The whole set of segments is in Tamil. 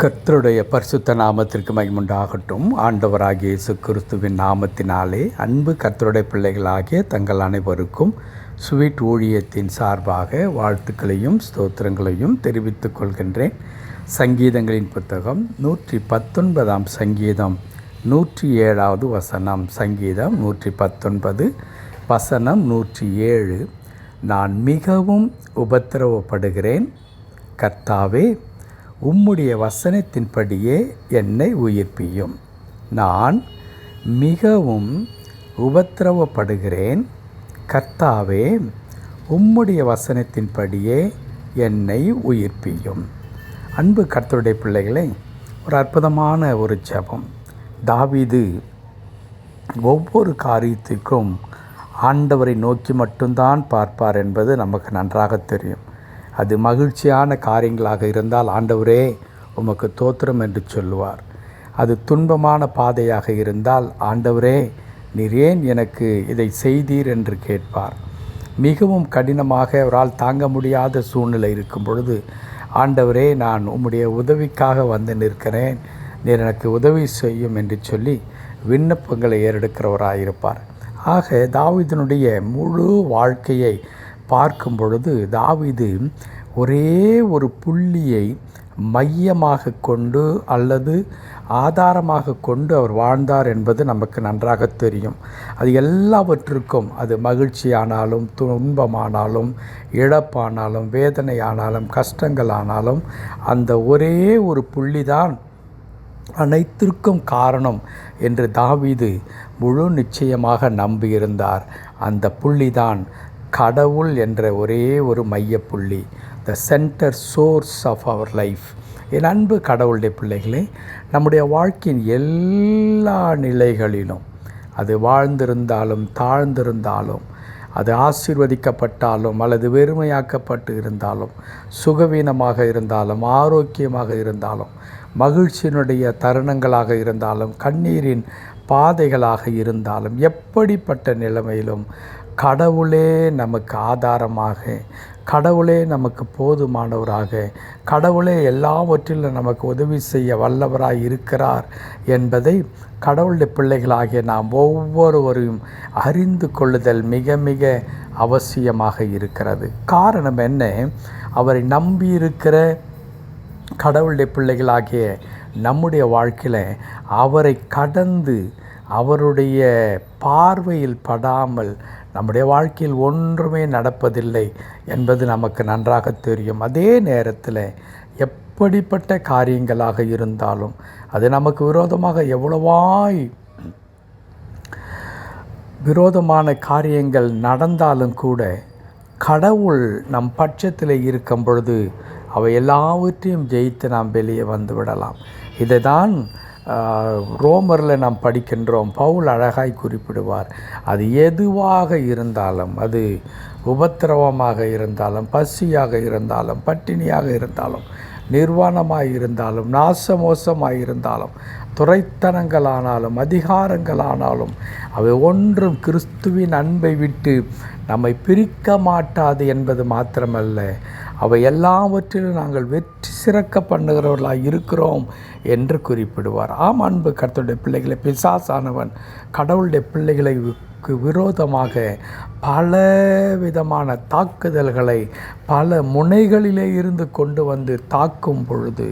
கர்த்தருடைய பரிசுத்த நாமத்திற்கு மகிமுண்டாகட்டும். ஆண்டவராகிய இயேசு கிறிஸ்துவின் நாமத்தினாலே அன்பு கர்த்தருடைய பிள்ளைகளாகிய தங்கள் அனைவருக்கும் ஸ்வீட் ஊழியத்தின் சார்பாக வாழ்த்துக்களையும் ஸ்தோத்திரங்களையும் தெரிவித்துக் கொள்கின்றேன். சங்கீதங்களின் புத்தகம் 119 சங்கீதம் 107 வசனம். சங்கீதம் 119 வசனம் 107. நான் மிகவும் உபத்திரவப்படுகிறேன், கர்த்தாவே உம்முடைய வசனத்தின்படியே என்னை உயிர்ப்பியும். நான் மிகவும் உபத்திரவப்படுகிறேன், கர்த்தாவே உம்முடைய வசனத்தின்படியே என்னை உயிர்ப்பியும். அன்பு கர்த்தருடைய பிள்ளைகளே, ஒரு அற்புதமான ஒரு ஜெபம். தாவீது ஒவ்வொரு காரியத்துக்கும் ஆண்டவரை நோக்கி மட்டும்தான் பார்ப்பார் என்பது நமக்கு நன்றாக தெரியும். அது மகிழ்ச்சியான காரியங்களாக இருந்தால் ஆண்டவரே உமக்கு தோத்திரம் என்று சொல்லுவார். அது துன்பமான பாதையாக இருந்தால் ஆண்டவரே நீர் ஏன் எனக்கு இதை செய்தீர் என்று கேட்பார். மிகவும் கடினமாக அவரால் தாங்க முடியாத சூழ்நிலை இருக்கும் பொழுது ஆண்டவரே நான் உம்முடைய உதவிக்காக வந்து நிற்கிறேன், நீர் எனக்கு உதவி செய்யும் என்று சொல்லி விண்ணப்பங்களை ஏறெடுக்கிறவராயிருப்பார். ஆக தாவீதினுடைய முழு வாழ்க்கையை பார்க்கும் பொழுது தாவீது ஒரே ஒரு புள்ளியை மையமாக கொண்டு அல்லது ஆதாரமாக கொண்டு அவர் வாழ்ந்தார் என்பது நமக்கு நன்றாக தெரியும். அது எல்லாவற்றுக்கும், அது மகிழ்ச்சியானாலும் துன்பமானாலும் இழப்பானாலும் வேதனையானாலும் கஷ்டங்களானாலும் அந்த ஒரே ஒரு புள்ளிதான் அனைத்திற்கும் காரணம் என்று தாவீது முழு நிச்சயமாக நம்பியிருந்தார். அந்த புள்ளிதான் கடவுள் என்ற ஒரே ஒரு மையப்புள்ளி, the centre source of our life. என் அன்பு கடவுளுடைய பிள்ளைகளே, நம்முடைய வாழ்க்கையின் எல்லா நிலைகளிலும், அது வாழ்ந்திருந்தாலும் தாழ்ந்திருந்தாலும், அது ஆசீர்வதிக்கப்பட்டாலும் அல்லது வெறுமையாக்கப்பட்டு இருந்தாலும், சுகவீனமாக இருந்தாலும் ஆரோக்கியமாக இருந்தாலும், மகிழ்ச்சியினுடைய தருணங்களாக இருந்தாலும் கண்ணீரின் பாதைகளாக இருந்தாலும், எப்படிப்பட்ட நிலைமையிலும் கடவுளே நமக்கு ஆதாரமாக, கடவுளே நமக்கு போதுமானவராக, கடவுளே எல்லாவற்றிலும் நமக்கு உதவி செய்ய வல்லவராய் இருக்கிறார் என்பதை கடவுளுடைய பிள்ளைகளாகிய நாம் ஒவ்வொருவரையும் அறிந்து கொள்ளுதல் மிக மிக அவசியமாக இருக்கிறது. காரணம் என்ன? அவரை நம்பியிருக்கிற கடவுளுடைய பிள்ளைகளாகிய நம்முடைய வாழ்க்கையில் அவரை கடந்து அவருடைய பார்வையில் படாமல் நம்முடைய வாழ்க்கையில் ஒன்றுமே நடப்பதில்லை என்பது நமக்கு நன்றாக தெரியும். அதே நேரத்தில் எப்படிப்பட்ட காரியங்களாக இருந்தாலும், அது நமக்கு விரோதமான காரியங்கள் நடந்தாலும் கூட கடவுள் நம் பட்சத்தில் இருக்கும் பொழுது அவை எல்லாவற்றையும் ஜெயித்து நாம் வெளியே வந்து விடலாம். இதை தான் ரோமரில் நாம் படிக்கின்றோம். பவுல் அழகாய் குறிப்பிடுவார். அது எதுவாக இருந்தாலும், அது உபத்திரவமாக இருந்தாலும், பசியாக இருந்தாலும், பட்டினியாக இருந்தாலும், நிர்வாணமாக இருந்தாலும், நாசமோசமாக இருந்தாலும், துரைத்தனங்களானாலும், அதிகாரங்களானாலும், அவை ஒன்றும் கிறிஸ்துவின் அன்பை விட்டு நம்மை பிரிக்க மாட்டாது என்பது மாத்திரமல்ல, அவை எல்லாவற்றிலும் நாங்கள் வெற்றி சிறக்க பண்ணுகிறவர்களாக இருக்கிறோம் என்று குறிப்பிடுவார். ஆம் அன்பு கர்த்தருடைய பிள்ளைகளை, பிசாசானவன் கடவுளுடைய பிள்ளைகளுக்கு விரோதமாக பல விதமான தாக்குதல்களை பல முனைகளிலே இருந்து கொண்டு வந்து தாக்கும் பொழுது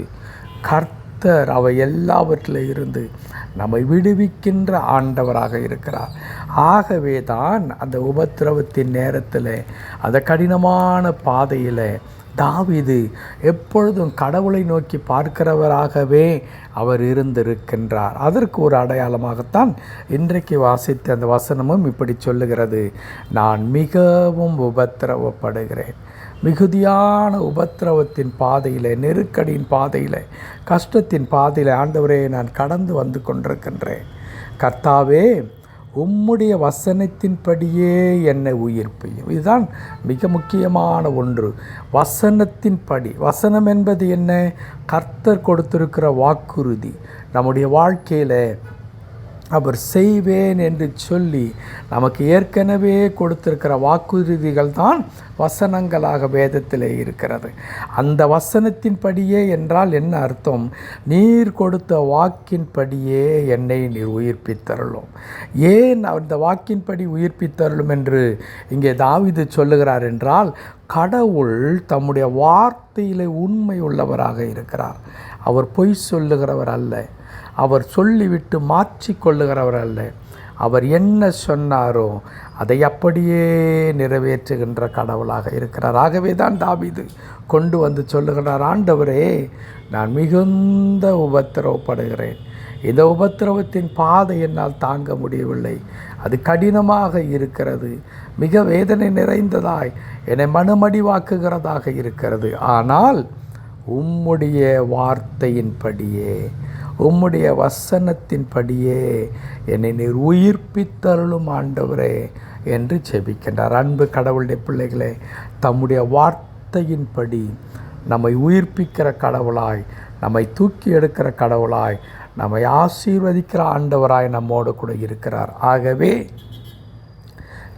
கர்த்தர் அவை எல்லாவற்றிலே இருந்து நம்மை விடுவிக்கின்ற ஆண்டவராக இருக்கிறார். ஆகவே தான் அந்த உபத்திரவத்தின் நேரத்தில், அந்த கடினமான பாதையில் தாவீது எப்பொழுதும் கடவுளை நோக்கி பார்க்கிறவராகவே அவர் இருந்திருக்கின்றார். அதற்கு ஒரு அடையாளமாகத்தான் இன்றைக்கு வாசித்த அந்த வசனமும் இப்படி சொல்லுகிறது. நான் மிகவும் உபத்திரவப்படுகிறேன். மிகுதியான உபத்திரவத்தின் பாதையில், நெருக்கடியின் பாதையில், கஷ்டத்தின் பாதையில் ஆண்டவரே நான் கடந்து வந்து கொண்டிருக்கின்றேன். கர்த்தாவே உம்முடைய வசனத்தின்படியே என்னை உயிர்ப்பியும். இதுதான் மிக முக்கியமான ஒன்று. வசனத்தின்படி. வசனம் என்பது என்ன? கர்த்தர் கொடுத்திருக்கிற வாக்குறுதி. நம்முடைய வாழ்க்கையில் அவர் செய்வேன் என்று சொல்லி நமக்கு ஏற்கனவே கொடுத்திருக்கிற வாக்குறுதிகள் தான் வசனங்களாக வேதத்திலே இருக்கிறது. அந்த வசனத்தின்படியே என்றால் என்ன அர்த்தம்? நீர் கொடுத்த வாக்கின்படியே என்னை நீர் உயிர்ப்பித்தருளும். ஏன் அந்த வாக்கின்படி உயிர்ப்பித்தருளும் என்று இங்கே தாவீது சொல்லுகிறார் என்றால், கடவுள் தம்முடைய வார்த்தையிலே உண்மை உள்ளவராக இருக்கிறார். அவர் பொய் சொல்லுகிறவர் அல்ல. அவர் சொல்லிவிட்டு மாற்றிக்கொள்ளுகிறவர் அல்ல. அவர் என்ன சொன்னாரோ அதை அப்படியே நிறைவேற்றுகின்ற கடவுளாக இருக்கிறார். ஆகவே தான் தாவீது கொண்டு வந்து சொல்லுகிறார், ஆண்டவரே, நான் மிகுந்த உபத்திரவப்படுகிறேன். இந்த உபத்திரவத்தின் பாதை என்னால் தாங்க முடியவில்லை. அது கடினமாக இருக்கிறது, மிக வேதனை நிறைந்ததாய் என்னை மனமடிவாக்குகிறதாக இருக்கிறது. ஆனால் உம்முடைய வார்த்தையின்படியே, உம்முடைய வசனத்தின்படியே என்னை நீர் உயிர்ப்பித்தருளும் ஆண்டவரே என்று செபிக்கின்றார். அன்பு கடவுளுடைய பிள்ளைகளே, தம்முடைய வார்த்தையின்படி நம்மை உயிர்ப்பிக்கிற கடவுளாய், நம்மை தூக்கி எடுக்கிற கடவுளாய், நம்மை ஆசீர்வதிக்கிற ஆண்டவராய் நம்மோடு கூட இருக்கிறார். ஆகவே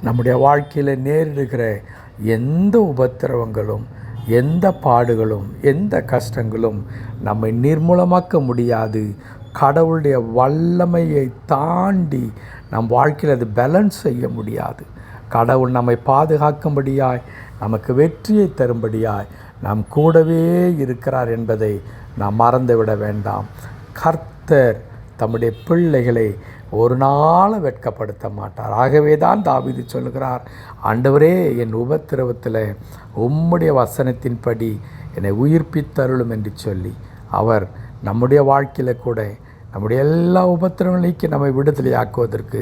நம்முடைய வாழ்க்கையில் நேரிடுகிற எந்த உபத்திரவங்களும், எந்த பாடுகளும், எந்த கஷ்டங்களும் நம்மை நிர்மூலமாக்க முடியாது. கடவுளுடைய வல்லமையை தாண்டி நம் வாழ்க்கையில் அது பேலன்ஸ் செய்ய முடியாது. கடவுள் நம்மை பாதுகாக்கும்படியாய், நமக்கு வெற்றியை தரும்படியாய் நாம் கூடவே இருக்கிறார் என்பதை நாம் மறந்துவிட வேண்டாம். கர்த்தர் தம்முடைய பிள்ளைகளை ஒரு நாள் வெட்கப்படுத்த மாட்டார். ஆகவே தான் தாவீது சொல்லுகிறார், ஆண்டவரே, என் உபத்திரவத்தில் உம்முடைய வசனத்தின்படி என்னை உயிர்ப்பித்தருளும் என்று சொல்லி அவர் நம்முடைய வாழ்க்கையில் கூட நம்முடைய எல்லா உபத்திரவங்களையும் நம்மை விடுதலையாக்குவதற்கு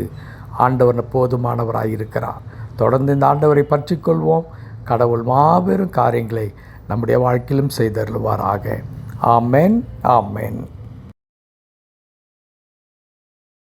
ஆண்டவர் போதுமானவராக இருக்கிறார். தொடர்ந்து இந்த ஆண்டவரை பற்றி கொள்வோம். கடவுள் மாபெரும் காரியங்களை நம்முடைய வாழ்க்கையிலும் செய்தருளுவாராக. ஆமென், ஆமென்.